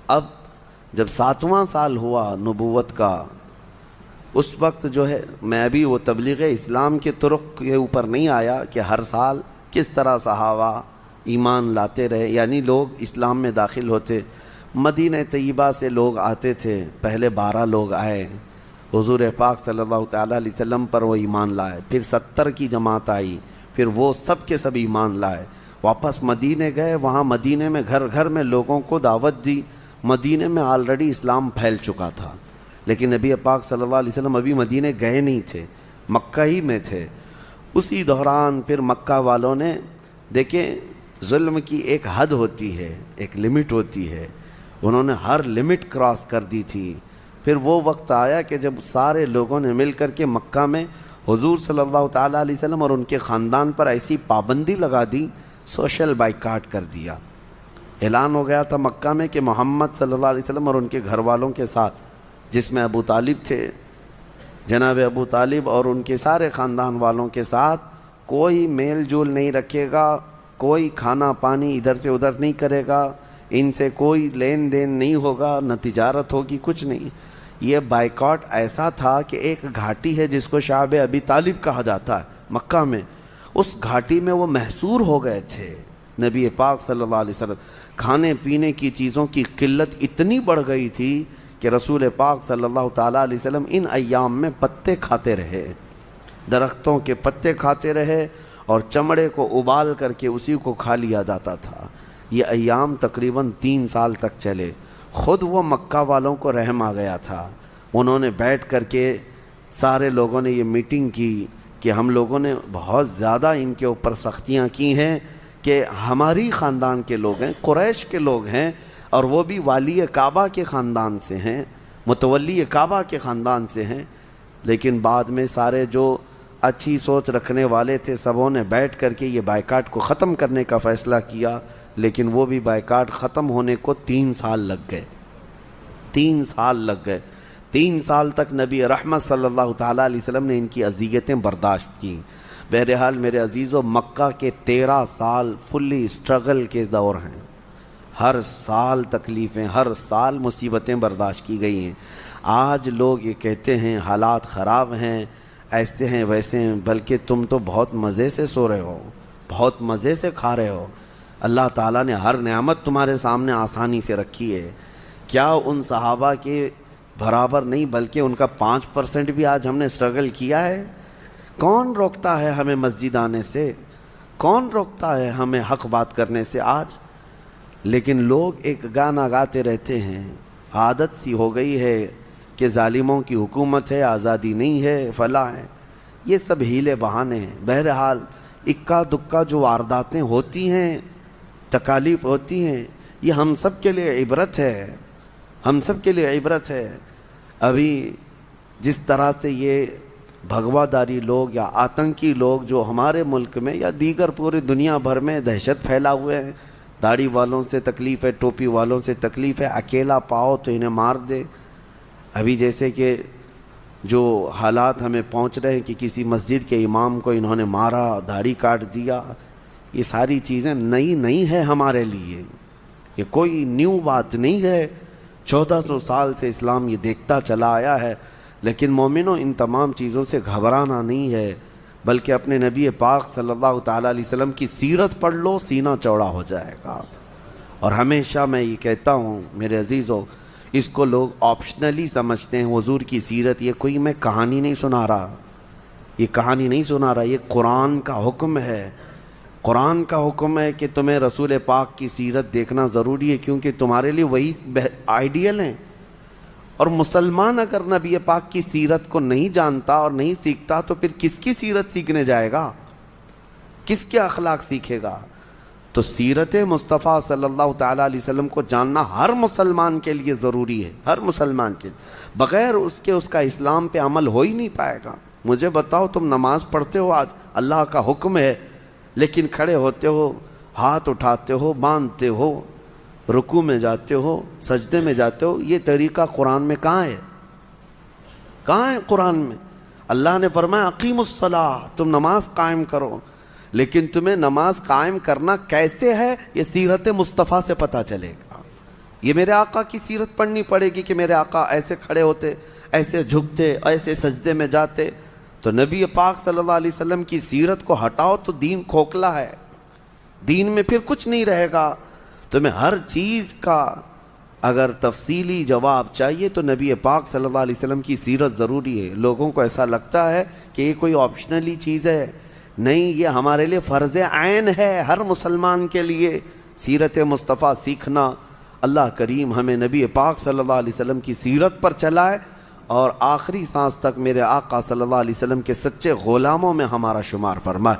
اب جب 7واں سال ہوا نبوت کا، اس وقت جو ہے میں ابھی وہ تبلیغ اسلام کے طرق کے اوپر نہیں آیا کہ ہر سال کس طرح صحابہ ایمان لاتے رہے، یعنی لوگ اسلام میں داخل ہوتے۔ مدینہ طیبہ سے لوگ آتے تھے، پہلے 12 لوگ آئے، حضور پاک صلی اللہ تعالیٰ علیہ وسلم پر وہ ایمان لائے، پھر 70 کی جماعت آئی، پھر وہ سب کے سب ایمان لائے، واپس مدینہ گئے، وہاں مدینہ میں گھر گھر میں لوگوں کو دعوت دی۔ مدینہ میں آلریڈی اسلام پھیل چکا تھا، لیکن نبی پاک صلی اللہ علیہ وسلم ابھی مدینہ گئے نہیں تھے، مکہ ہی میں تھے۔ اسی دوران پھر مکہ والوں نے، دیکھیں ظلم کی ایک حد ہوتی ہے، ایک لمٹ ہوتی ہے، انہوں نے ہر لمٹ کراس کر دی تھی۔ پھر وہ وقت آیا کہ جب سارے لوگوں نے مل کر کے مکہ میں حضور صلی اللہ تعالیٰ علیہ وسلم اور ان کے خاندان پر ایسی پابندی لگا دی، سوشل بائیکاٹ کر دیا۔ اعلان ہو گیا تھا مکہ میں کہ محمد صلی اللہ علیہ وسلم اور ان کے گھر والوں کے ساتھ، جس میں ابو طالب تھے، جناب ابو طالب اور ان کے سارے خاندان والوں کے ساتھ کوئی میل جول نہیں رکھے گا، کوئی کھانا پانی ادھر سے ادھر نہیں کرے گا، ان سے کوئی لین دین نہیں ہوگا، نہ تجارت ہوگی، کچھ نہیں۔ یہ بائیکاٹ ایسا تھا کہ ایک گھاٹی ہے جس کو شعب ابی طالب کہا جاتا ہے مکہ میں، اس گھاٹی میں وہ محصور ہو گئے تھے نبی پاک صلی اللہ علیہ وسلم۔ کھانے پینے کی چیزوں کی قلت اتنی بڑھ گئی تھی کہ رسول پاک صلی اللہ تعالیٰ علیہ وسلم ان ایام میں پتے کھاتے رہے، درختوں کے پتے کھاتے رہے اور چمڑے کو ابال کر کے اسی کو کھا لیا جاتا تھا۔ یہ ایام تقریباً 3 سال تک چلے۔ خود وہ مکہ والوں کو رحم آ گیا تھا، انہوں نے بیٹھ کر کے سارے لوگوں نے یہ میٹنگ کی کہ ہم لوگوں نے بہت زیادہ ان کے اوپر سختیاں کی ہیں کہ ہماری خاندان کے لوگ ہیں، قریش کے لوگ ہیں، اور وہ بھی والی کعبہ کے خاندان سے ہیں، متولی کعبہ کے خاندان سے ہیں۔ لیکن بعد میں سارے جو اچھی سوچ رکھنے والے تھے سبوں نے بیٹھ کر کے یہ بائیکاٹ کو ختم کرنے کا فیصلہ کیا، لیکن وہ بھی بائیکاٹ ختم ہونے کو 3 سال لگ گئے۔ 3 سال لگ گئے۔ 3 سال تک نبی رحمت صلی اللہ تعالیٰ علیہ وسلم نے ان کی اذیتیں برداشت کیں۔ بہرحال میرے عزیزو، مکہ کے 13 سال فلی اسٹرگل کے دور ہیں، ہر سال تکلیفیں، ہر سال مصیبتیں برداشت کی گئی ہیں۔ آج لوگ یہ کہتے ہیں حالات خراب ہیں، ایسے ہیں ویسے ہیں، بلکہ تم تو بہت مزے سے سو رہے ہو، بہت مزے سے کھا رہے ہو، اللہ تعالیٰ نے ہر نعمت تمہارے سامنے آسانی سے رکھی ہے۔ کیا ان صحابہ کے برابر نہیں بلکہ ان کا 5% بھی آج ہم نے اسٹرگل کیا ہے؟ کون روکتا ہے ہمیں مسجد آنے سے؟ کون روکتا ہے ہمیں حق بات کرنے سے آج؟ لیکن لوگ ایک گانا گاتے رہتے ہیں، عادت سی ہو گئی ہے کہ ظالموں کی حکومت ہے، آزادی نہیں ہے، فلاں ہے، یہ سب ہیلے بہانے ہیں۔ بہرحال اکا دکا جو وارداتیں ہوتی ہیں، تکالیف ہوتی ہیں، یہ ہم سب کے لیے عبرت ہے، ہم سب کے لیے عبرت ہے۔ ابھی جس طرح سے یہ بھگوا داری لوگ یا آتنکی لوگ جو ہمارے ملک میں یا دیگر پوری دنیا بھر میں دہشت پھیلا ہوئے ہیں، داڑھی والوں سے تکلیف ہے، ٹوپی والوں سے تکلیف ہے، اکیلا پاؤ تو انہیں مار دے۔ ابھی جیسے کہ جو حالات ہمیں پہنچ رہے ہیں کہ کسی مسجد کے امام کو انہوں نے مارا، داڑھی کاٹ دیا، یہ ساری چیزیں نئی نہیں ہے ہمارے لیے، یہ کوئی نیو بات نہیں ہے۔ 1400 سال سے اسلام یہ دیکھتا چلا آیا ہے۔ لیکن مومنوں، ان تمام چیزوں سے گھبرانا نہیں ہے، بلکہ اپنے نبی پاک صلی اللہ تعالیٰ علیہ وسلم کی سیرت پڑھ لو، سینہ چوڑا ہو جائے گا۔ اور ہمیشہ میں یہ کہتا ہوں میرے عزیزو، اس کو لوگ آپشنلی سمجھتے ہیں، حضور کی سیرت، یہ کوئی میں کہانی نہیں سنا رہا، یہ کہانی نہیں سنا رہا، یہ قرآن کا حکم ہے۔ قرآن کا حکم ہے کہ تمہیں رسول پاک کی سیرت دیکھنا ضروری ہے، کیونکہ تمہارے لیے وہی آئیڈیل ہیں۔ اور مسلمان اگر نبی پاک کی سیرت کو نہیں جانتا اور نہیں سیکھتا تو پھر کس کی سیرت سیکھنے جائے گا؟ کس کے اخلاق سیکھے گا؟ تو سیرت مصطفیٰ صلی اللہ تعالیٰ علیہ وسلم کو جاننا ہر مسلمان کے لیے ضروری ہے، ہر مسلمان کے لیے۔ بغیر اس کے اس کا اسلام پہ عمل ہو ہی نہیں پائے گا۔ مجھے بتاؤ، تم نماز پڑھتے ہو، آج اللہ کا حکم ہے، لیکن کھڑے ہوتے ہو، ہاتھ اٹھاتے ہو، باندھتے ہو، رکوع میں جاتے ہو، سجدے میں جاتے ہو، یہ طریقہ قرآن میں کہاں ہے؟ کہاں ہے قرآن میں؟ اللہ نے فرمایا اقیموا الصلاۃ، تم نماز قائم کرو، لیکن تمہیں نماز قائم کرنا کیسے ہے یہ سیرت مصطفیٰ سے پتہ چلے گا۔ یہ میرے آقا کی سیرت پڑھنی پڑے گی کہ میرے آقا ایسے کھڑے ہوتے، ایسے جھکتے، ایسے سجدے میں جاتے. تو نبی پاک صلی اللہ علیہ وسلم کی سیرت کو ہٹاؤ تو دین کھوکھلا ہے، دین میں پھر کچھ نہیں رہے گا. تمہیں ہر چیز کا اگر تفصیلی جواب چاہیے تو نبی پاک صلی اللہ علیہ وسلم کی سیرت ضروری ہے. لوگوں کو ایسا لگتا ہے کہ یہ کوئی آپشنلی چیز ہے، نہیں، یہ ہمارے لیے فرض عین ہے، ہر مسلمان کے لیے سیرت مصطفیٰ سیکھنا. اللہ کریم ہمیں نبی پاک صلی اللہ علیہ وسلم کی سیرت پر چلائے اور آخری سانس تک میرے آقا صلی اللہ علیہ وسلم کے سچے غلاموں میں ہمارا شمار فرمائے.